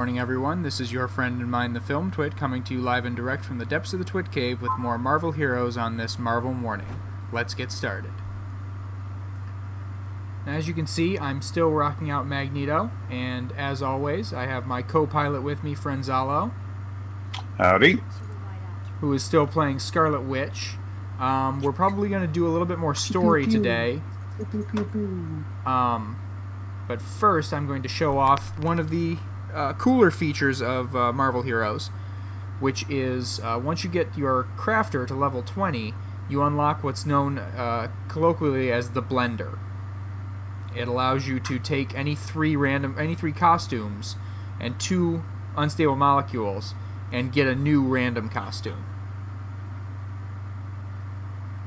Morning everyone, this is your friend and mine, TheFilmTwit, coming to you live and direct from the depths of the Twit Cave with more Marvel heroes on this Marvel morning. Let's get started. As you can see, I'm still rocking out Magneto, and as always, I have my co-pilot with me, Frenzalo. Howdy. Who is still playing Scarlet Witch. We're probably going to do a little bit more story today. But first, I'm going to show off one of the cooler features of Marvel Heroes, which is once you get your crafter to level 20, you unlock what's known colloquially as the blender. It allows you to take any three costumes and 2 unstable molecules and get a new random costume.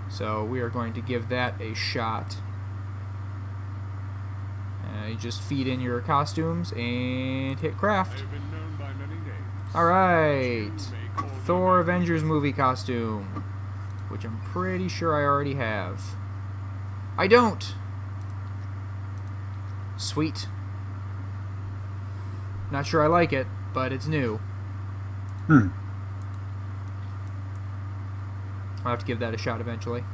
So we are going to give that a shot. You just feed in your costumes and hit craft. Alright, Thor Avengers movie costume, which I'm pretty sure I already have. I don't! Sweet. Not sure I like it, but it's new. I'll have to give that a shot eventually.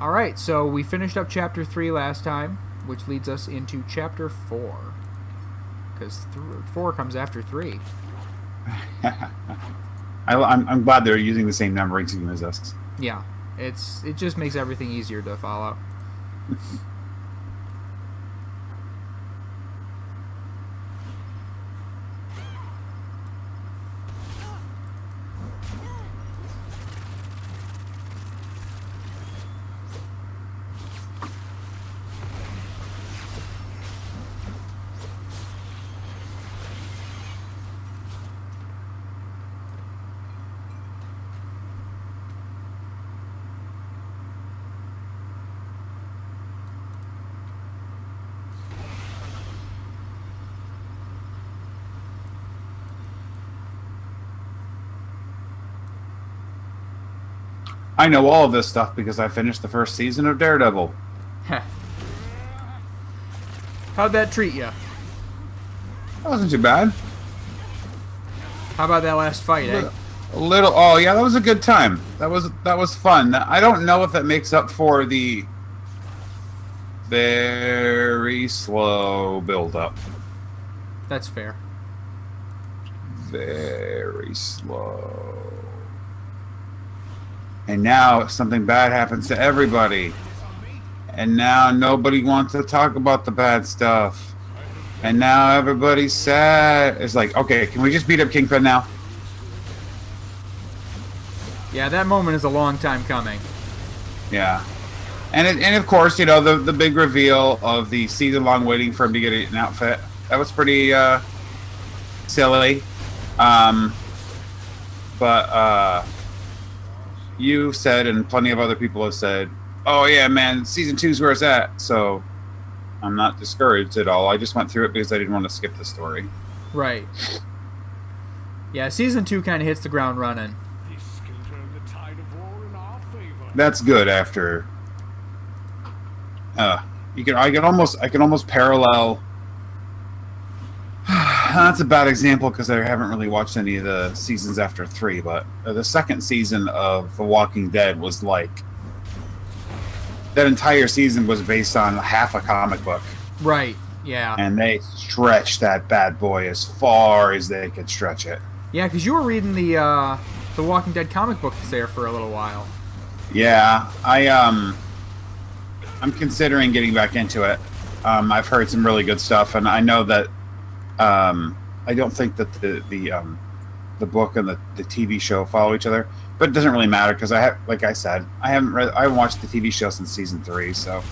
Alright, so we finished up Chapter 3 last time, which leads us into Chapter 4. Because 4 comes after 3. I'm glad they're using the same numbering scheme as us. Yeah, it just makes everything easier to follow. I know all of this stuff because I finished the first season of Daredevil. How'd that treat you? That wasn't too bad. How about that last fight, eh? A little. Oh yeah, that was a good time. That was fun. I don't know if that makes up for the very slow build-up. That's fair. Very slow. And now something bad happens to everybody. And now nobody wants to talk about the bad stuff. And now everybody's sad. It's like, okay, can we just beat up Kingpin now? Yeah, that moment is a long time coming. Yeah. And of course, you know, the big reveal of the season-long waiting for him to get an outfit. That was pretty silly. But you said, and plenty of other people have said, oh yeah, man, season 2's where it's at. So I'm not discouraged at all. I just went through it because I didn't want to skip the story. Right. Yeah, season 2 kind of hits the ground running. That's good. After I can almost parallel. That's a bad example because I haven't really watched any of the seasons after 3, but the second season of The Walking Dead was like, that entire season was based on half a comic book. Right, yeah. And they stretched that bad boy as far as they could stretch it. Yeah, because you were reading the Walking Dead comic books there for a little while. Yeah, I'm considering getting back into it. I've heard some really good stuff, and I know that I don't think that the book and the TV show follow each other, but it doesn't really matter because like I said, I haven't watched the TV show since season 3, so.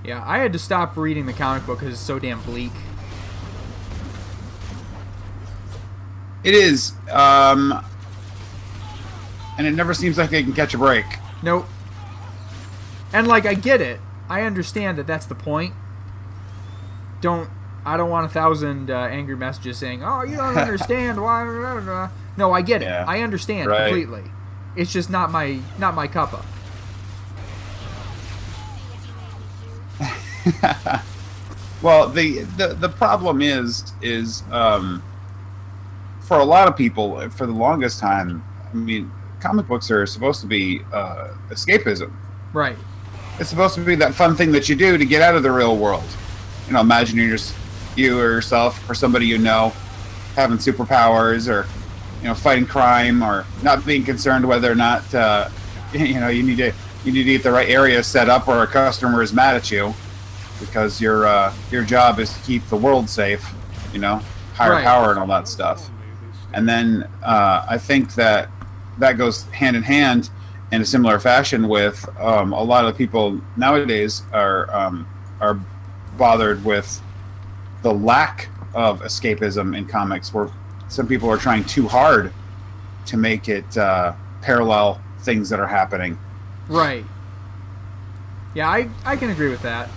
Yeah, I had to stop reading the comic book because it's so damn bleak. It is, and it never seems like they can catch a break. Nope. And like, I get it. I understand that that's the point. I don't want 1,000 angry messages saying, "Oh, you don't understand why." Blah, blah. No, I get it. Yeah, I understand right. completely. It's just not my cuppa. Well, the problem is for a lot of people, for the longest time, I mean, comic books are supposed to be escapism. Right. It's supposed to be that fun thing that you do to get out of the real world. You know, imagine you or yourself or somebody you know having superpowers, or fighting crime, or not being concerned whether or not you need to get the right area set up, or a customer is mad at you because your job is to keep the world safe. Higher Right. power and all that stuff. And then I think that goes hand in hand in a similar fashion with a lot of people nowadays are bothered with the lack of escapism in comics, where some people are trying too hard to make it parallel things that are happening. Right. Yeah, I can agree with that.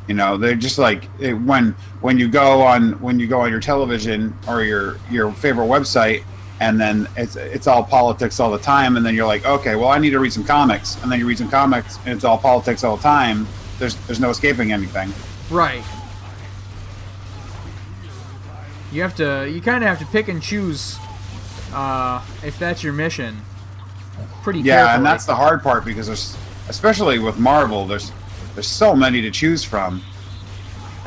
They're just like when you go on your television or your favorite website, and then it's all politics all the time, and then you're like, okay, well, I need to read some comics, and then you read some comics and it's all politics all the time. There's no escaping anything. Right. You kind of have to pick and choose if that's your mission. Pretty carefully. And that's the hard part, because especially with Marvel, there's so many to choose from,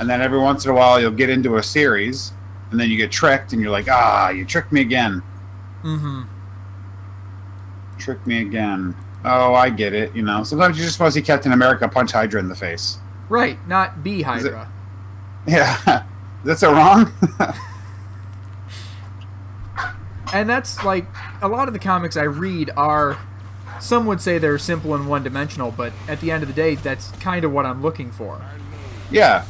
and then every once in a while you'll get into a series, and then you get tricked, and you're like, you tricked me again. Mm-hmm. Tricked me again. Oh, I get it. Sometimes you just want to see Captain America punch Hydra in the face. Right, not be Hydra. Yeah. That's so wrong. And that's like a lot of the comics I read are, some would say they're simple and one-dimensional, but at the end of the day, that's kind of what I'm looking for. Yeah.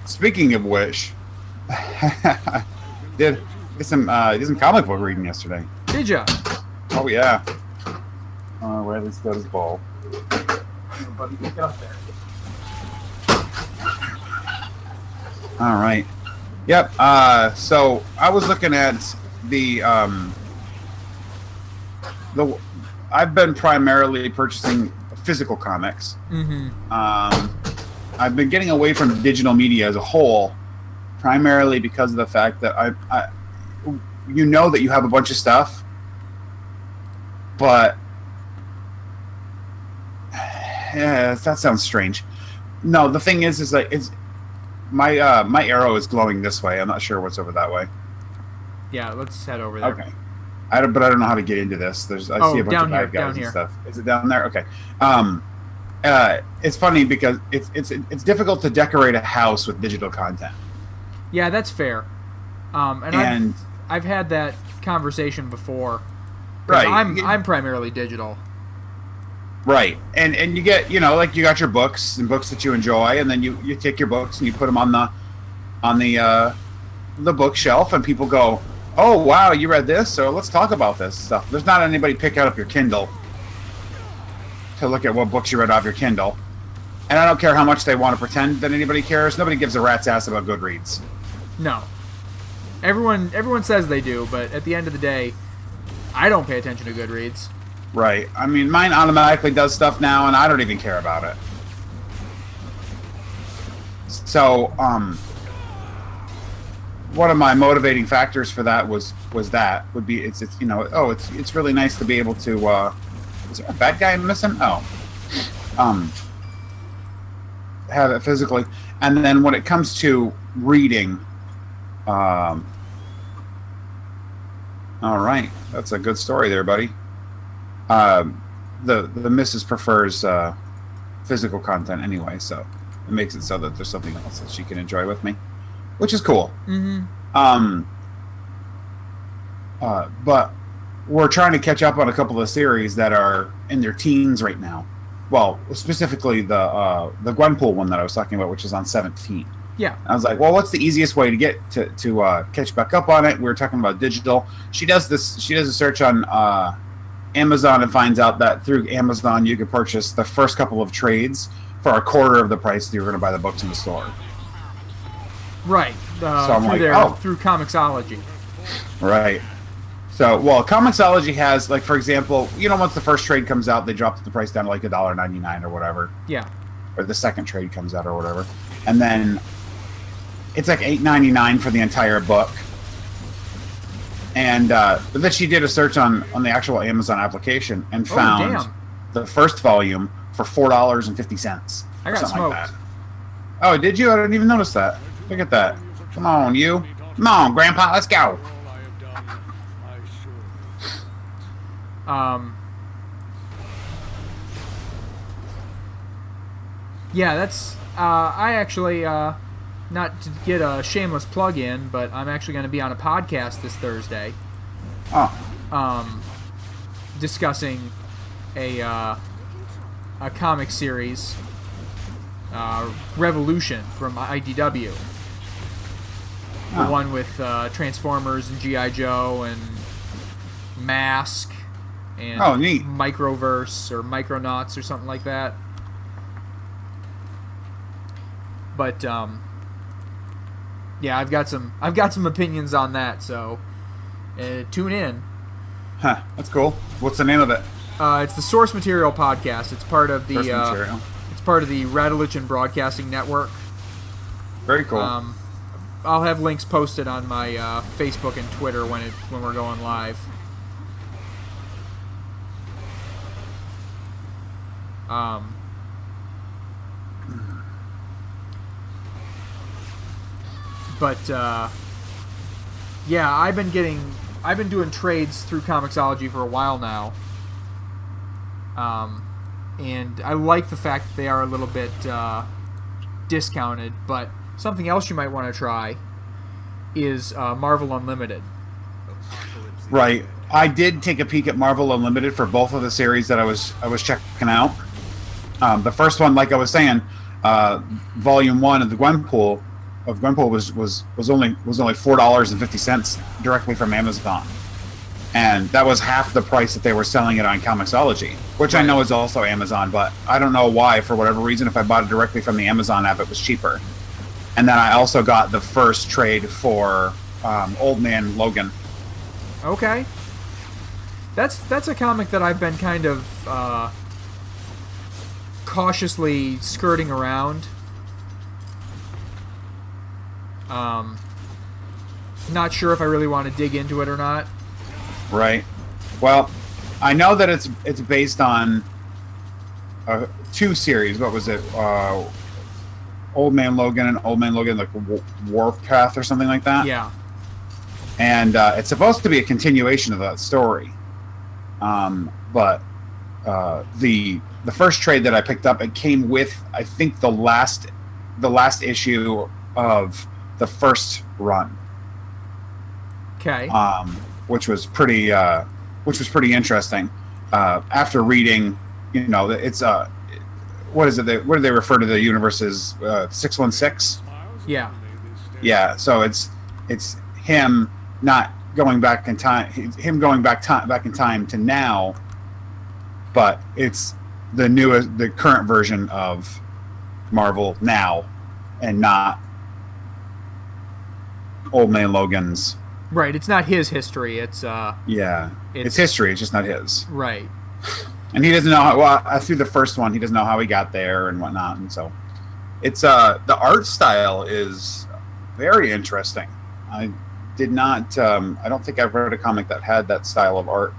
Speaking of which, did some comic book reading yesterday. Did ya? Oh yeah. Where let's go to his ball. Buddy, get up there. All right. Yep. So I was looking at the I've been primarily purchasing physical comics. Mm-hmm. I've been getting away from digital media as a whole, primarily because of the fact that that you have a bunch of stuff, but yeah, that sounds strange. No, the thing is like it's my arrow is glowing this way. I'm not sure what's over that way. Yeah, let's head over there. Okay. I don't know how to get into this. I see a bunch of bad guys and stuff. Is it down there? Okay. It's funny because it's difficult to decorate a house with digital content. Yeah, that's fair. And I've had that conversation before. Right. I'm primarily digital. Right. And you get, like you got your books and books that you enjoy, and then you take your books and you put them on the bookshelf, and people go, "Oh, wow, you read this? So let's talk about this stuff." There's not anybody picking up your Kindle to look at what books you read off your Kindle. And I don't care how much they want to pretend that anybody cares. Nobody gives a rat's ass about Goodreads. No. Everyone says they do, but at the end of the day, I don't pay attention to Goodreads. Right. I mean, mine automatically does stuff now, and I don't even care about it. So, one of my motivating factors for that would be it's really nice to be able to is there a bad guy missing? Have it physically. And then when it comes to reading, all right, that's a good story there, buddy. The missus prefers physical content anyway, so it makes it so that there's something else that she can enjoy with me, which is cool. Mm-hmm. But we're trying to catch up on a couple of series that are in their teens right now. Well, specifically the Gwenpool one that I was talking about, which is on 17. Yeah. I was like, well, what's the easiest way to get to catch back up on it? We were talking about digital. She does a search on Amazon and finds out that through Amazon you can purchase the first couple of trades for a quarter of the price that you're going to buy the books in the store. Right. So I'm through Comixology. Right. So, well, Comixology has, like, for example, once the first trade comes out, they drop the price down to like $1.99 or whatever. Yeah. or the second trade comes out or whatever, and then it's like $8.99 for the entire book. And but then she did a search on the actual Amazon application and found the first volume for $4.50. I got smoked. Like that. Oh, did you? I didn't even notice that. Look at that. Come on, you. Come on, Grandpa. Let's go. Yeah, that's. I actually, not to get a shameless plug in, but I'm actually going to be on a podcast this Thursday. Oh. Discussing a comic series, Revolution from IDW. The one with Transformers and G.I. Joe and Mask and neat. Microverse or Micronauts or something like that. But yeah, I've got some opinions on that, so tune in. Huh, that's cool. What's the name of it? It's the Source Material Podcast. It's part of the it's part of the Radulich Broadcasting Network. Very cool. I'll have links posted on my Facebook and Twitter when we're going live. But yeah, I've been doing trades through Comixology for a while now. And I like the fact that they are a little bit discounted, but something else you might want to try is Marvel Unlimited. Right. I did take a peek at Marvel Unlimited for both of the series that I was checking out. The first one, like I was saying, Volume 1 of the Gwenpool was only $4.50 directly from Amazon. And that was half the price that they were selling it on Comixology, which I know is also Amazon, but I don't know why. For whatever reason, if I bought it directly from the Amazon app, it was cheaper. And then I also got the first trade for Old Man Logan. Okay. That's a comic that I've been kind of cautiously skirting around. Not sure if I really want to dig into it or not. Right. Well, I know that it's based on two series. What was it? Old Man Logan and Old Man Logan, like Warpath or something like that. Yeah. And it's supposed to be a continuation of that story. But the first trade that I picked up, it came with, I think, the last issue of the first run. Okay. Which was pretty interesting. After reading, it's what is it? What do they refer to the universe as? 616. Yeah. Yeah. So it's him not going back in time. Him going back in time to now, but it's the current version of Marvel now, and not Old Man Logan's. Right, it's not his history. It's it's history. It's just not his. Right. And he doesn't know how. Well, through the first one, he doesn't know how he got there and whatnot. And so, it's the art style is very interesting. I did not. I don't think I've read a comic that had that style of art.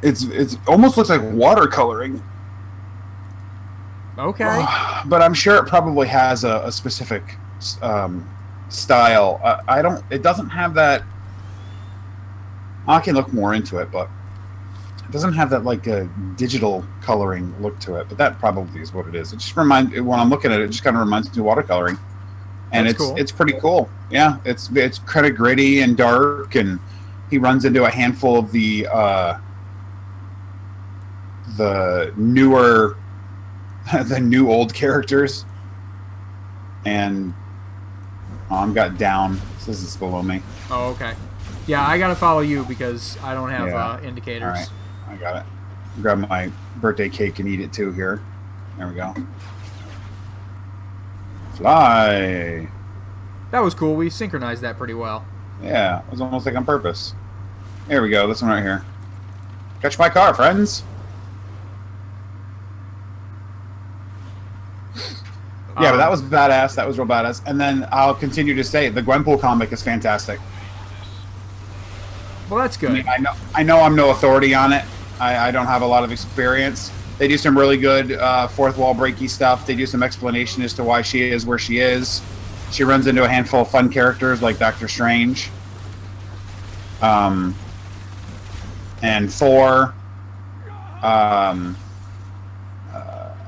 It's almost looks like watercoloring. Okay. But I'm sure it probably has a specific style. It doesn't have that. I can look more into it, but it doesn't have that like a digital coloring look to it. But that probably is what it is. It just when I'm looking at it, it just kind of reminds me of watercoloring, and it's pretty cool. Yeah, it's kind of gritty and dark, and he runs into a handful of the newer, the new old characters, and. I'm got down. This is below me. Oh, okay. Yeah, I gotta follow you because I don't have indicators. All right, I got it. Grab my birthday cake and eat it too here. There we go. Fly. That was cool. We synchronized that pretty well. Yeah, it was almost like on purpose. There we go. This one right here. Catch my car, friends. Yeah, but that was badass. That was real badass. And then I'll continue to say the Gwenpool comic is fantastic. Well, that's good. I know I'm no authority on it. I don't have a lot of experience. They do some really good fourth wall breaky stuff. They do some explanation as to why she is where she is. She runs into a handful of fun characters like Doctor Strange, and Thor.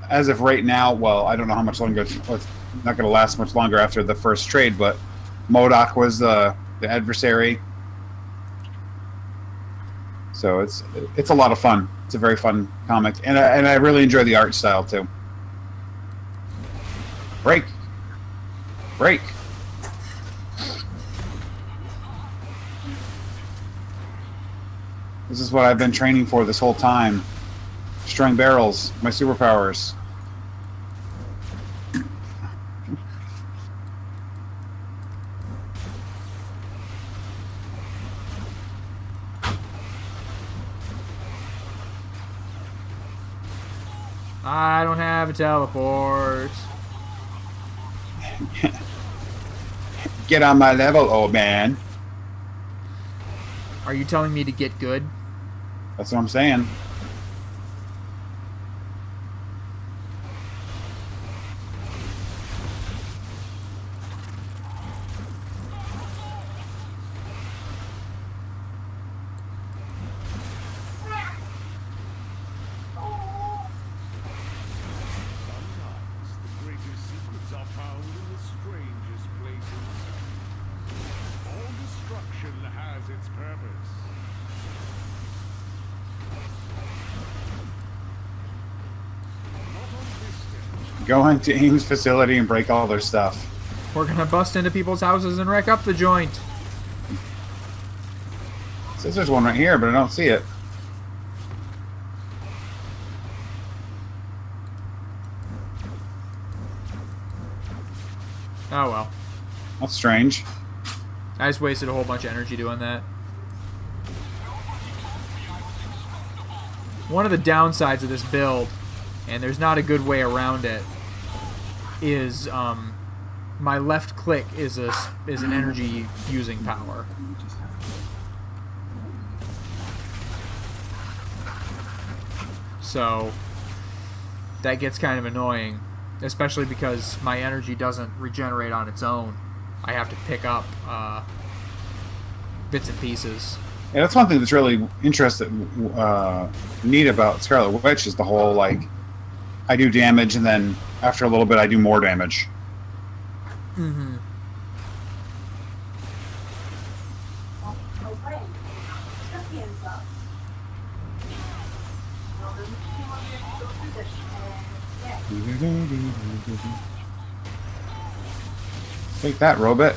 As of right now, well, I don't know how much longer. It's not going to last much longer after the first trade, but MODOK was the adversary. So it's a lot of fun. It's a very fun comic, and I really enjoy the art style too. Break. This is what I've been training for this whole time. Destroying barrels, my superpowers. I don't have a teleport. Get on my level, old man. Are you telling me to get good? That's what I'm saying. Go into Ames' facility and break all their stuff. We're gonna bust into people's houses and wreck up the joint. Says there's one right here, but I don't see it. Oh well. That's strange. I just wasted a whole bunch of energy doing that. One of the downsides of this build, and there's not a good way around it, is my left click is an energy using power. So that gets kind of annoying, especially because my energy doesn't regenerate on its own. I have to pick up bits and pieces. Yeah, that's one thing that's really neat about Scarlet Witch is the whole, like, I do damage, and then after a little bit, I do more damage. Mm-hmm. Take that, robot.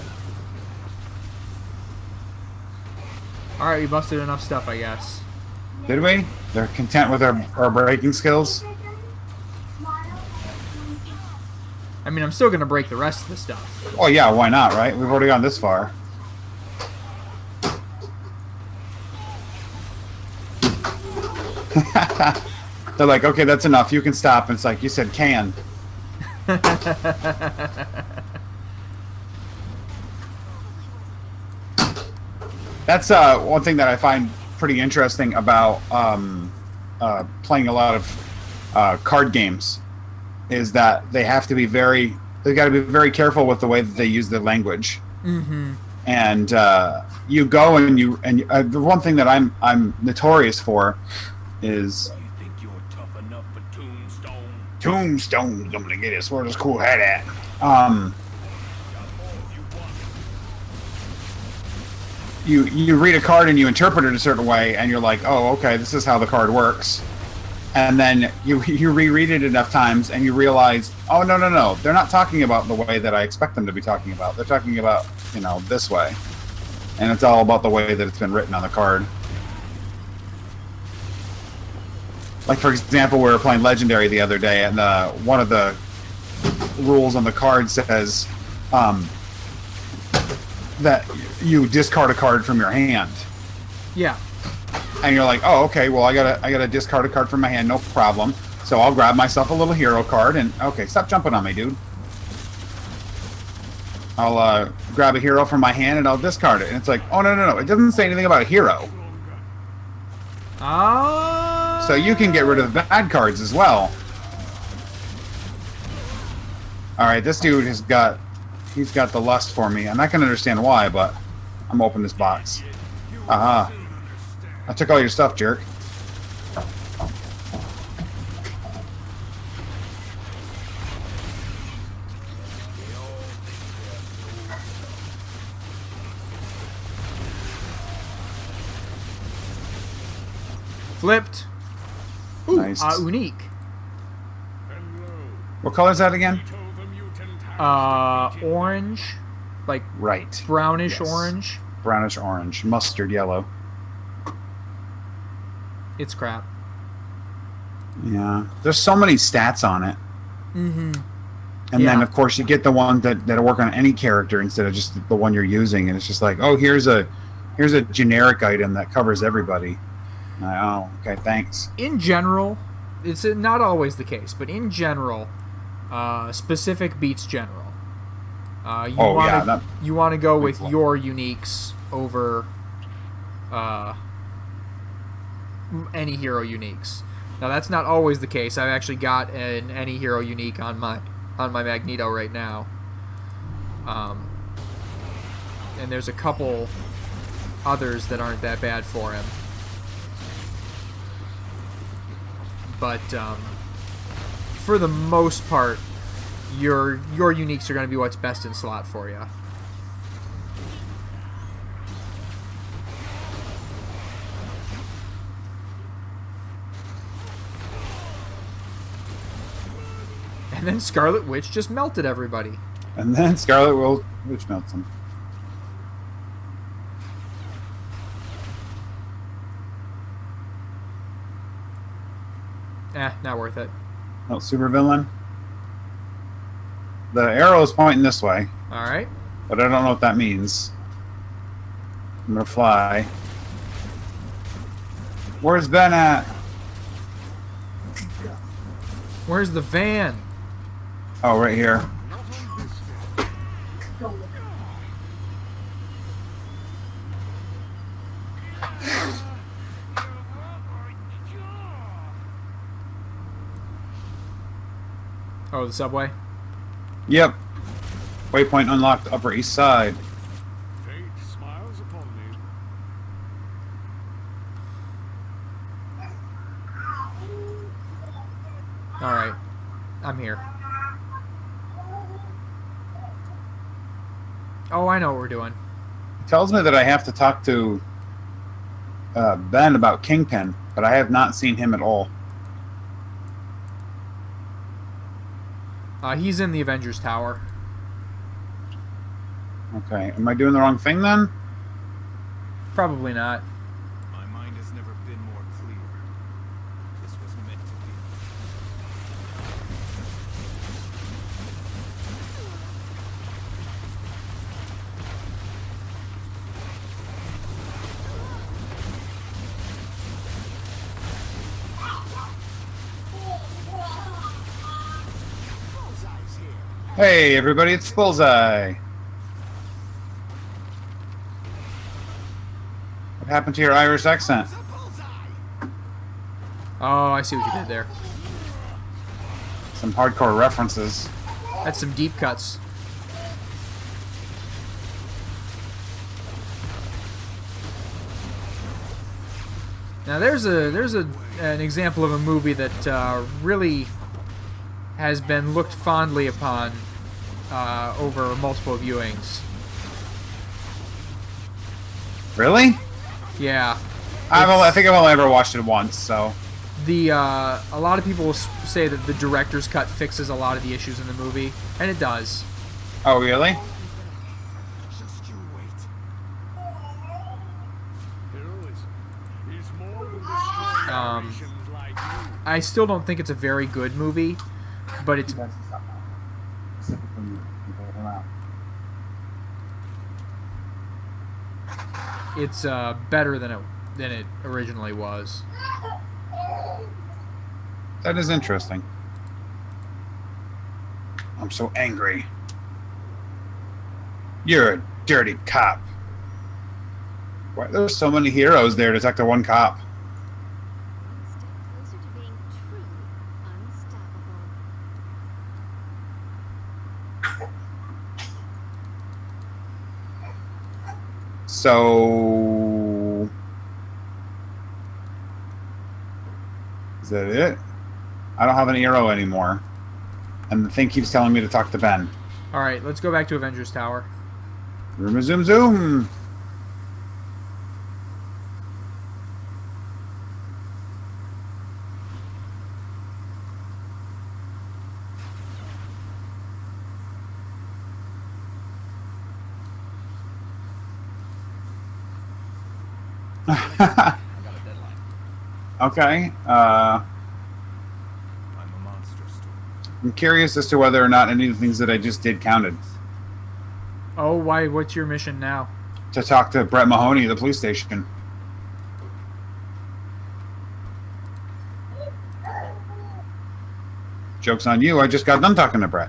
Alright, we busted enough stuff, I guess. Did we? They're content with our breaking skills? I mean, I'm still going to break the rest of the stuff. Oh yeah, why not, right? We've already gone this far. They're like, okay, that's enough. You can stop. And it's like, you said can. That's one thing that I find pretty interesting about playing a lot of card games, is that they have to be they've got to be very careful with the way that they use the language. Mm-hmm. And you go and the one thing that I'm notorious for is, You think you're tough enough for Tombstone? Tombstone's gonna get his where his cool head at. You read a card and you interpret it a certain way, and you're like, oh, okay, this is how the card works. And then you reread it enough times, and you realize, oh, no, they're not talking about the way that I expect them to be talking about. They're talking about, this way. And it's all about the way that it's been written on the card. Like, for example, we were playing Legendary the other day, and one of the rules on the card says that you discard a card from your hand. Yeah. And you're like, oh, okay, well, I gotta discard a card from my hand, no problem. So I'll grab myself a little hero card and... Okay, stop jumping on me, dude. I'll grab a hero from my hand and I'll discard it. And it's like, oh, no. It doesn't say anything about a hero. So you can get rid of bad cards as well. Alright, this dude has got... He's got the lust for me. I'm not going to understand why, but I'm opening this box. Aha. I took all your stuff, jerk. Flipped. Ooh, Nice. unique. What color is that again? Orange. Like Right. brownish Yes. orange. Brownish orange. Mustard yellow. It's crap. Yeah. There's so many stats on it. Mm-hmm. And Yeah. then, of course, you get the ones that'll work on any character instead of just the one you're using. And it's just like, oh, here's a generic item that covers everybody. Oh, okay, thanks. In general, it's not always the case, but in general, specific beats general. You want to go with your uniques over any hero uniques. Now that's not always the case. I've actually got an any hero unique on my Magneto right now, and there's a couple others that aren't that bad for him. But for the most part, your uniques are going to be what's best in slot for you. And then Scarlet Witch just melted everybody. And then Scarlet Witch melts him. Not worth it. No, supervillain. The arrow is pointing this way, Alright. but I don't know what that means. I'm gonna fly. Where's Ben at? Where's the van? Oh, right here. Oh, the subway? Yep. Waypoint unlocked, Upper East Side. Fate smiles upon me. Alright. I'm here. Oh, I know what we're doing. It tells me that I have to talk to Ben about Kingpin, but I have not seen him at all. He's in the Avengers Tower. Okay. Am I doing the wrong thing then? Probably not. My mind has never been more clear. This was meant to be. Hey, everybody, it's Bullseye. What happened to your Irish accent? Oh, I see what you did there. Some hardcore references. That's some deep cuts. Now there's an example of a movie that really has been looked fondly upon over multiple viewings. Really? Yeah. I think I've only ever watched it once, so... A lot of people say that the director's cut fixes a lot of the issues in the movie, and it does. Oh, really? Just you wait. He's more than destroying nations like you. I still don't think it's a very good movie, but it's better than it originally was. That is interesting. I'm so angry. You're a dirty cop. Why there's so many heroes there to talk to one cop? One step closer to being truly unstoppable. So... Is that it? I don't have an arrow anymore. And the thing keeps telling me to talk to Ben. Alright, let's go back to Avengers Tower. Zoom, zoom, zoom! Okay. I'm a monster storm. I'm curious as to whether or not any of the things that I just did counted. Oh, why? What's your mission now? To talk to Brett Mahoney at the police station. Joke's on you, I just got done talking to Brett.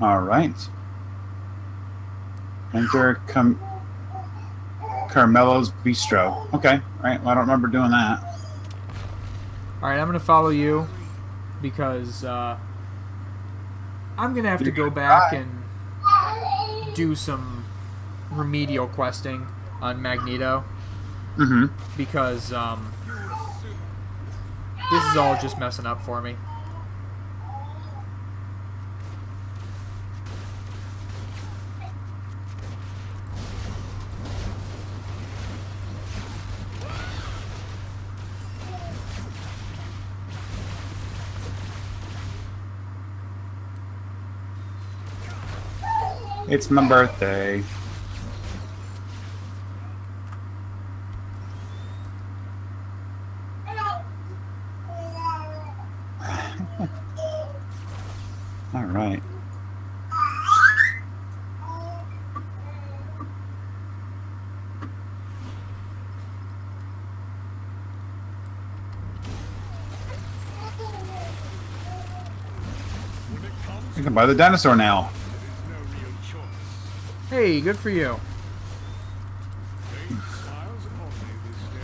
All right. Enter Carmelo's Bistro. Okay. All right. Well, I don't remember doing that. Alright, I'm going to follow you because I'm going to have to go back and do some remedial questing on Magneto Mm-hmm. because this is all just messing up for me. It's my birthday. All right. You can buy the dinosaur now. No real choice. Hey, good for you. Fate smiles upon me this day.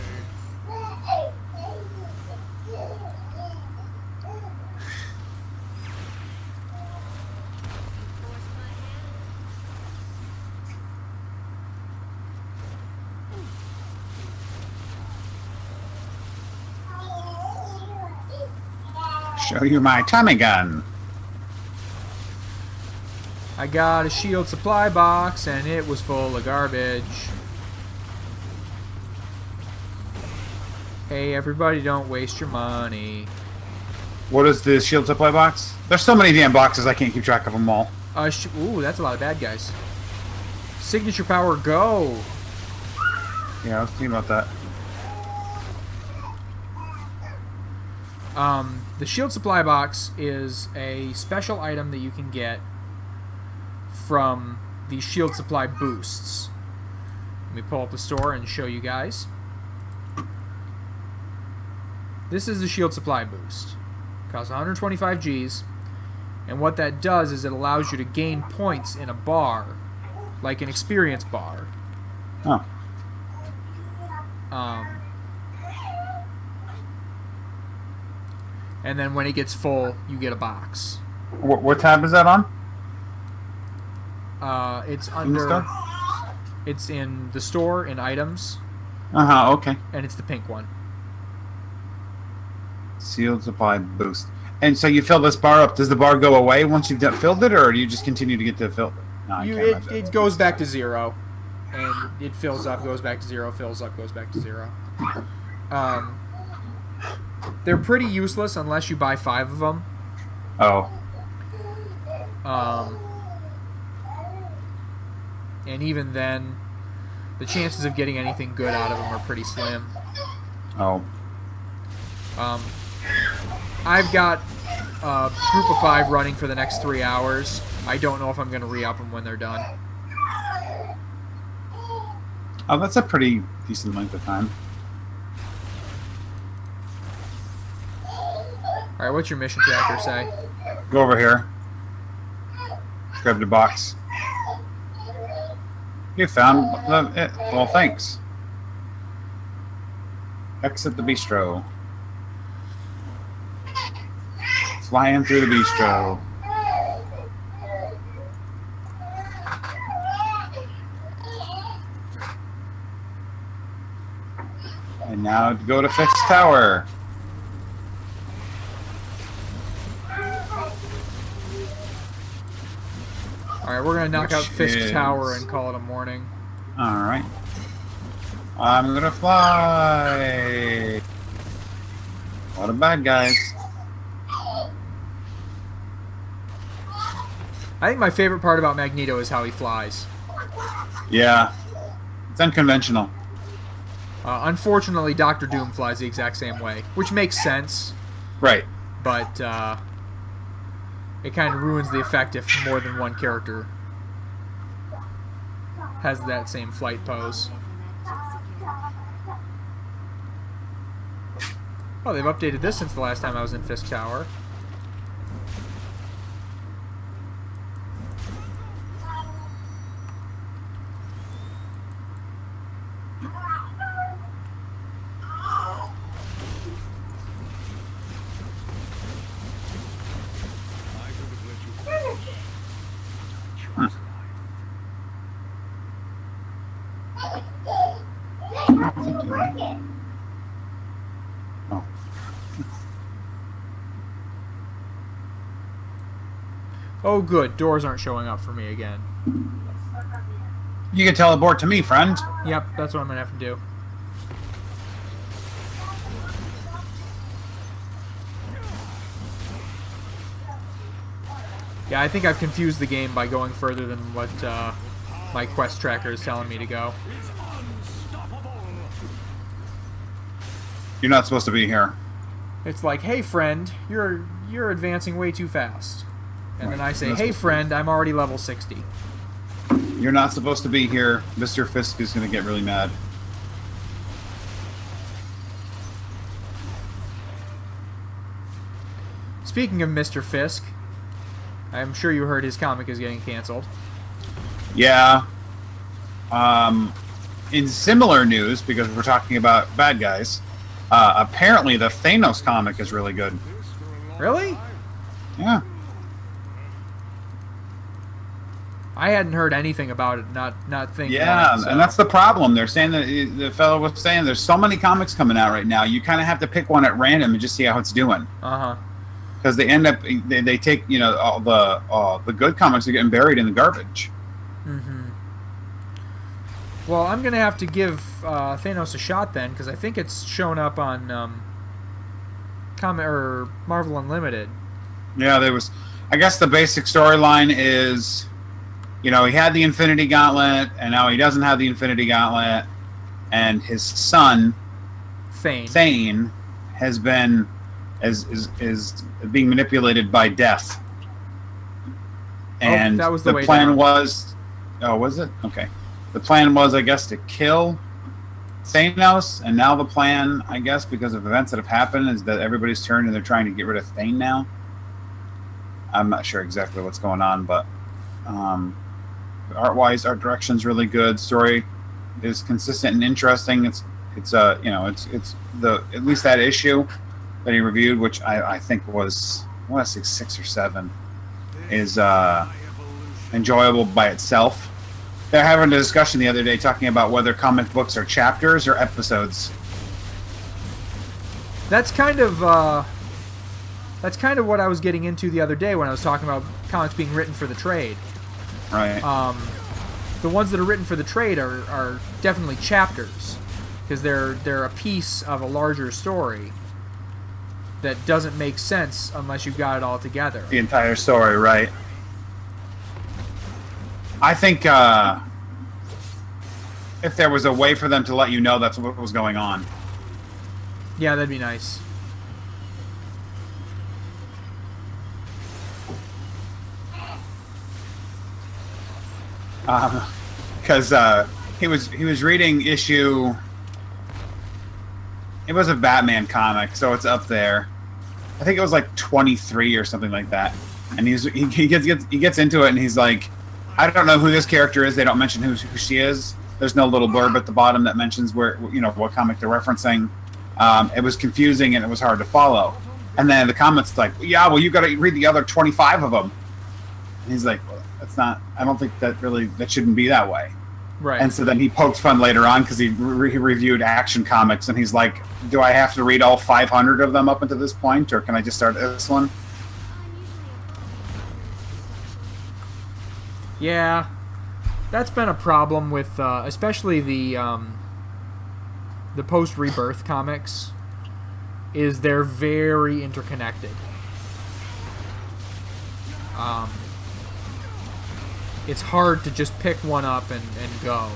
Force my hand. Show you my Tommy gun. I got a shield supply box and it was full of garbage. Hey, everybody, don't waste your money. What is the shield supply box? There's so many damn boxes I can't keep track of them all. Ooh, that's a lot of bad guys. Signature power, go! Yeah, I was thinking about that. The shield supply box is a special item that you can get from the shield supply boosts. Let me pull up the store and show you guys. This is the shield supply boost. Costs 125 Gs, and what that does is it allows you to gain points in a bar, like an experience bar. Oh. And then when it gets full, you get a box. What tab is that on? It's In the under. store? It's in the store in items, Uh-huh, okay. and it's the pink one. Sealed supply boost. And so you fill this bar up. Does the bar go away once you've filled it, or do you just continue to get to fill it? No, I can't imagine. It goes back to 0, and it fills up, goes back to 0, fills up, goes back to 0. They're pretty useless unless you buy 5 of them. Oh. And even then, the chances of getting anything good out of them are pretty slim. Oh. I've got a group of 5 running for the next 3 hours. I don't know if I'm going to re-up them when they're done. Oh, that's a pretty decent length of time. Alright, what's your mission tracker say? Go over here. Grab the box. You found it. Well, thanks. Exit the bistro. Flying through the bistro. And now to go to Fiske Tower. Alright, we're going to knock out Fiske is- Tower and call it a morning. Alright. I'm gonna fly. What a bad guys. I think my favorite part about Magneto is how he flies. Yeah. It's unconventional. Unfortunately, Doctor Doom flies the exact same way, which makes sense, Right. but it kind of ruins the effect if more than one character has that same flight pose. Oh, they've updated this since the last time I was in Fiske Tower. Oh. Oh, good. Doors aren't showing up for me again. You can teleport to me, friend. Yep, that's what I'm going to have to do. Yeah, I think I've confused the game by going further than what my quest tracker is telling me to go. You're not supposed to be here. It's like, hey friend, you're advancing way too fast. And Right. then I say, That's hey what- friend, I'm already level 60. You're not supposed to be here. Mr. Fiske is going to get really mad. Speaking of Mr. Fiske, I'm sure you heard his comic is getting canceled. Yeah. In similar news, because we're talking about bad guys, apparently the Thanos comic is really good. Really? Yeah. I hadn't heard anything about it, not thinking. Yeah, so. and that's the problem. They're saying that the fellow was saying there's so many comics coming out right now. You kind of have to pick one at random and just see how it's doing. Uh-huh. Because they end up they take all the good comics are getting buried in the garbage. Mm-hmm. Well, I'm gonna have to give Thanos a shot then, because I think it's shown up on Marvel Unlimited. Yeah, there was. I guess the basic storyline is, he had the Infinity Gauntlet, and now he doesn't have the Infinity Gauntlet, and his son Thane has been is being manipulated by death. And that was the way plan down. was. Oh, was it? Okay. The plan was, I guess, to kill Thanos, and now the plan, I guess, because of events that have happened, is that everybody's turned and they're trying to get rid of Thane now. I'm not sure exactly what's going on, but art-wise, art direction's really good. Story is consistent and interesting. It's at least that issue that he reviewed, which I think was, I want to say 6 or 7, is enjoyable by itself. They're having a discussion the other day talking about whether comic books are chapters or episodes. That's kind of what I was getting into the other day when I was talking about comics being written for the trade. Right. The ones that are written for the trade are definitely chapters, because they're a piece of a larger story that doesn't make sense unless you've got it all together. The entire story, right. I think if there was a way for them to let you know that's what was going on. Yeah, that'd be nice. Because he was reading issue. It was a Batman comic, so it's up there. I think it was like 23 or something like that. And he gets into it, and he's like, I don't know who this character is. They don't mention who she is. There's no little blurb at the bottom that mentions where, you know, what comic they're referencing. It was confusing and it was hard to follow. And then the comments like, yeah, well, you got to read the other 25 of them. And he's like, well, that's not. I don't think that shouldn't be that way. Right. And so then he poked fun later on because he reviewed Action Comics, and he's like, do I have to read all 500 of them up until this point, or can I just start at this one? Yeah, that's been a problem with especially the post-Rebirth comics, is they're very interconnected. It's hard to just pick one up and go.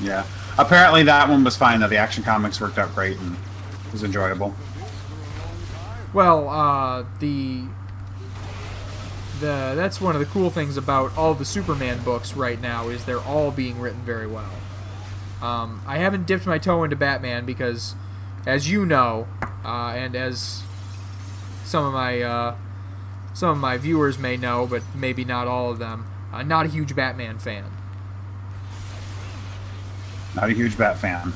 Yeah. Apparently that one was fine, though. The Action Comics worked out great and was enjoyable. Well, that's one of the cool things about all the Superman books right now, is they're all being written very well. I haven't dipped my toe into Batman because, as you know, and as some of my viewers may know, but maybe not all of them, I'm not a huge Batman fan. Not a huge Bat fan.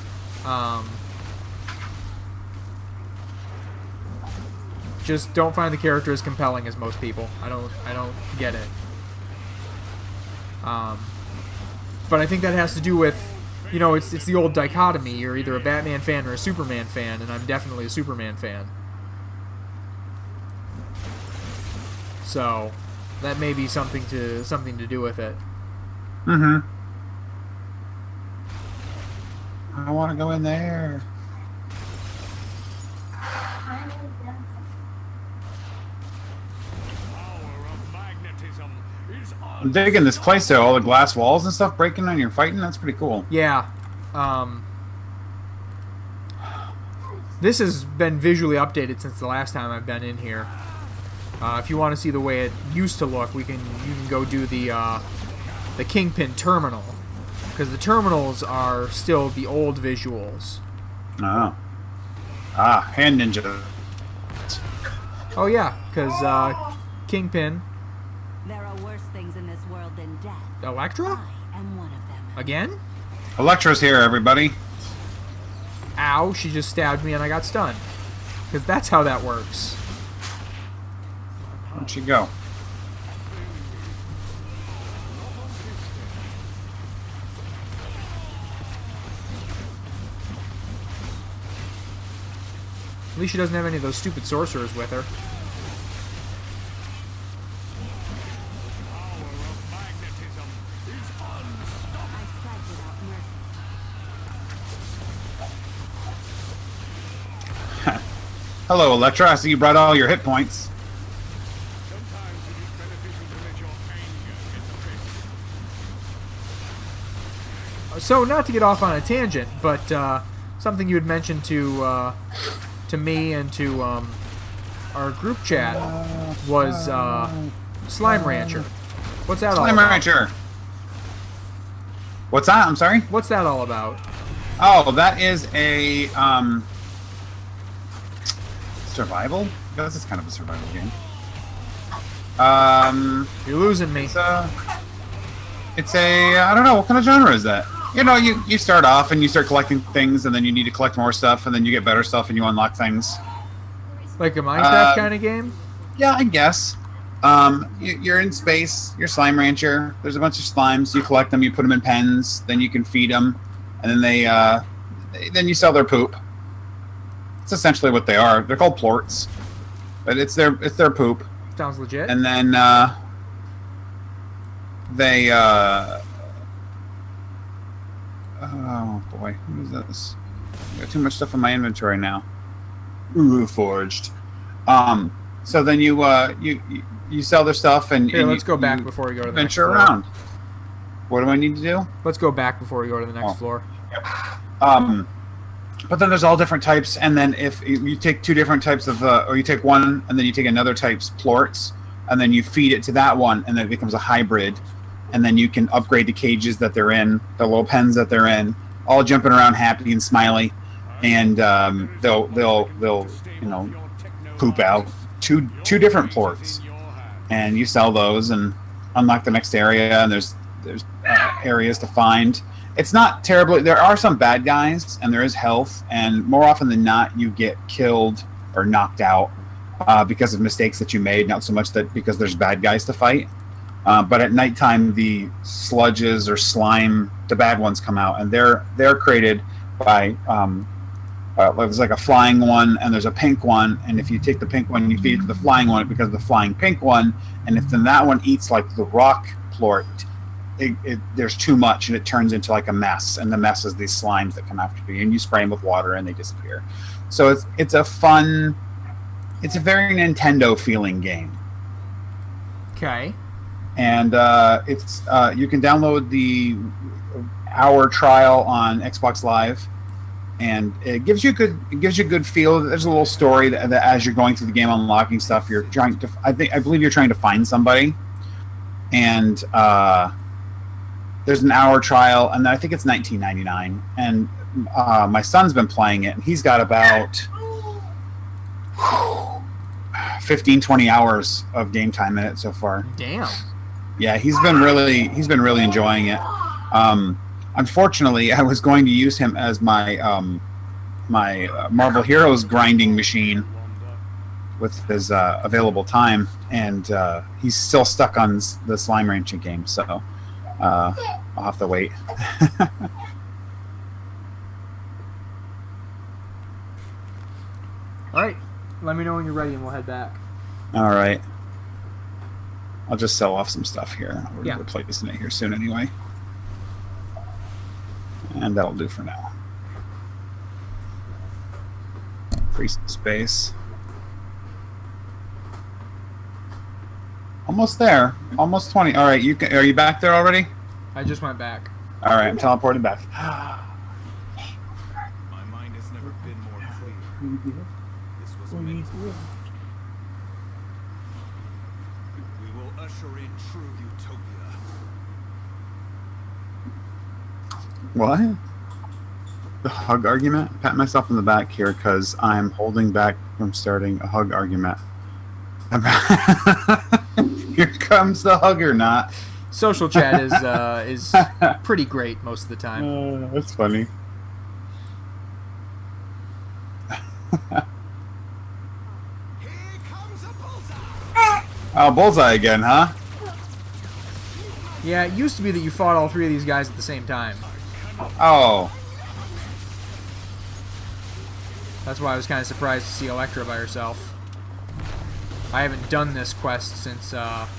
Just don't find the character as compelling as most people. I don't get it. But I think that has to do with, you know, it's the old dichotomy. You're either a Batman fan or a Superman fan, and I'm definitely a Superman fan. So that may be something to do with it. Mm-hmm. I want to go in there. I'm digging this place though, all the glass walls and stuff breaking and you're fighting. That's pretty cool. Yeah. This has been visually updated since the last time I've been in here. If you want to see the way it used to look, you can go do the Kingpin terminal, because the terminals are still the old visuals. Oh. Hand ninja. Oh yeah, because Kingpin. There are worse things in this world than death. Elektra? I am one of them. Again? Elektra's here, everybody. Ow, she just stabbed me and I got stunned. Because that's how that works. Where'd she go? At least she doesn't have any of those stupid sorcerers with her. Hello, Elektra. I see you brought all your hit points. So, not to get off on a tangent, but something you had mentioned to me and to our group chat was Slime Rancher. What's that all about? Slime Rancher. What's that? I'm sorry? What's that all about? Oh, that is a survival? I guess it's kind of a survival game. You're losing me. It's a I don't know, what kind of genre is that? You know, you start off and you start collecting things, and then you need to collect more stuff, and then you get better stuff and you unlock things. Like a Minecraft kind of game? Yeah, I guess. You're in space, you're Slime Rancher, there's a bunch of slimes, you collect them, you put them in pens, then you can feed them, and then then you sell their poop. It's essentially what they are. They're called plorts, but it's their poop. Sounds legit. And then they oh boy, what is this? I got too much stuff in my inventory now. Ooh, forged. So then you sell their stuff and Here, and let's you, go back you before we go to the venture next floor. around. What do I need to do? Let's go back before we go to the next floor. But then there's all different types, and then if you take two different types of, or you take one, and then you take another type's plorts, and then you feed it to that one, and then it becomes a hybrid, and then you can upgrade the cages that they're in, the little pens that they're in, all jumping around happy and smiley, and they'll poop out two different plorts, and you sell those and unlock the next area, and there's areas to find. It's not terribly. There are some bad guys, and there is health, and more often than not, you get killed or knocked out because of mistakes that you made. Not so much that because there's bad guys to fight, but at nighttime, the sludges or slime, the bad ones come out, and they're created by. There's like a flying one, and there's a pink one, and if you take the pink one and you feed it to the flying one, it becomes the flying pink one, and if then that one eats like the rock plort. There's too much, and it turns into like a mess, and the mess is these slimes that come after you, and you spray them with water, and they disappear. So it's a fun, it's a very Nintendo feeling game. Okay. And it's you can download the hour trial on Xbox Live, and it gives you a good feel. There's a little story that as you're going through the game, unlocking stuff, you're trying to. I believe you're trying to find somebody, and there's an hour trial, and I think it's $19.99. And my son's been playing it, and he's got about 15, 20 hours of game time in it so far. Damn. Yeah, he's been really enjoying it. Unfortunately, I was going to use him as my Marvel Heroes grinding machine with his available time, and he's still stuck on the slime ranching game, so I'll have to wait. All right, let me know when you're ready, and we'll head back. All right. I'll just sell off some stuff here. We're Yeah. replacing it here soon anyway. And that'll do for now. Free space. Almost there. Almost 20. All right, are you back there already? I just went back. All right, I'm teleporting back. My mind has never been more clear. This was meant to be. We will usher in true utopia. What? The hug argument? Pat myself in the back here because I'm holding back from starting a hug argument. Here comes the hugger knot. Social chat is pretty great most of the time. That's funny. Here comes a bullseye! Oh, Bullseye again, huh? Yeah, it used to be that you fought all three of these guys at the same time. Oh. That's why I was kind of surprised to see Elektra by herself. I haven't done this quest since, Oh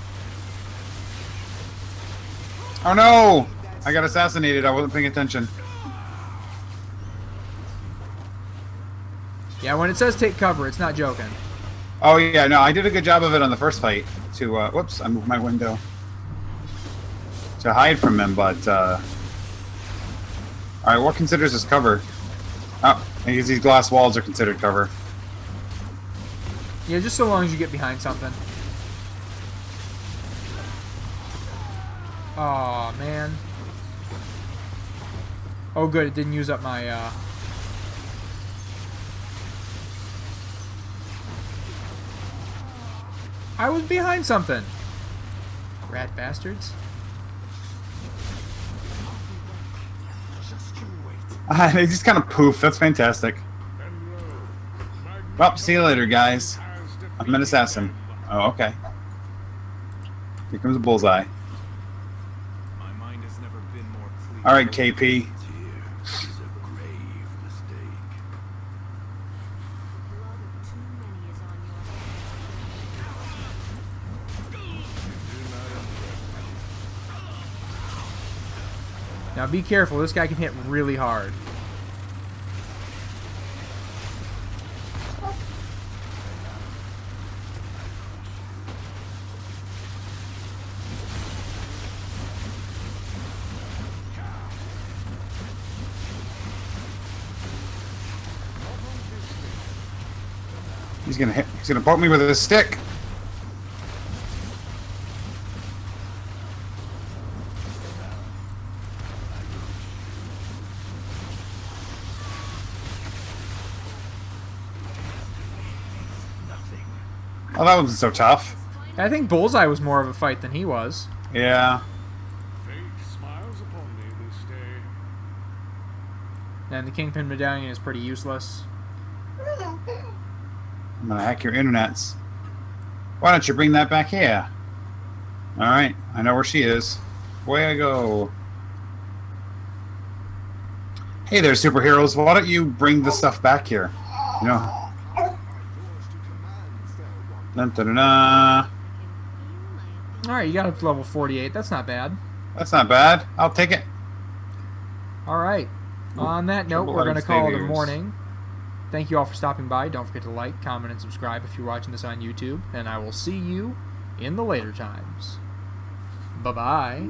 no! I got assassinated. I wasn't paying attention. Yeah, when it says take cover, it's not joking. Oh yeah, no, I did a good job of it on the first fight. To whoops, I moved my window to hide from him. But all right, what considers this cover? Oh, I guess these glass walls are considered cover. Yeah, just so long as you get behind something. Aw, man. Oh, good, it didn't use up my, I was behind something. Rat bastards. Just you wait. They just kind of poof. That's fantastic. Well, see you later, guys. I'm an assassin. Oh, okay. Here comes a Bullseye. My mind has never been more clear. All right, KP. Now be careful, this guy can hit really hard. He's gonna poke me with his stick. Oh, that wasn't so tough. I think Bullseye was more of a fight than he was. Yeah. Fate smiles upon me this day. And the Kingpin Medallion is pretty useless. I'm gonna hack your internets. Why don't you bring that back here? Alright, I know where she is. Way I go. Hey there, superheroes. Why don't you bring the stuff back here? You know. Dun, dun, dun, dun. Alright, you got up to level 48. That's not bad. That's not bad. I'll take it. Alright. On that note, we're going to call it a morning. Thank you all for stopping by. Don't forget to like, comment, and subscribe if you're watching this on YouTube. And I will see you in the later times. Bye-bye.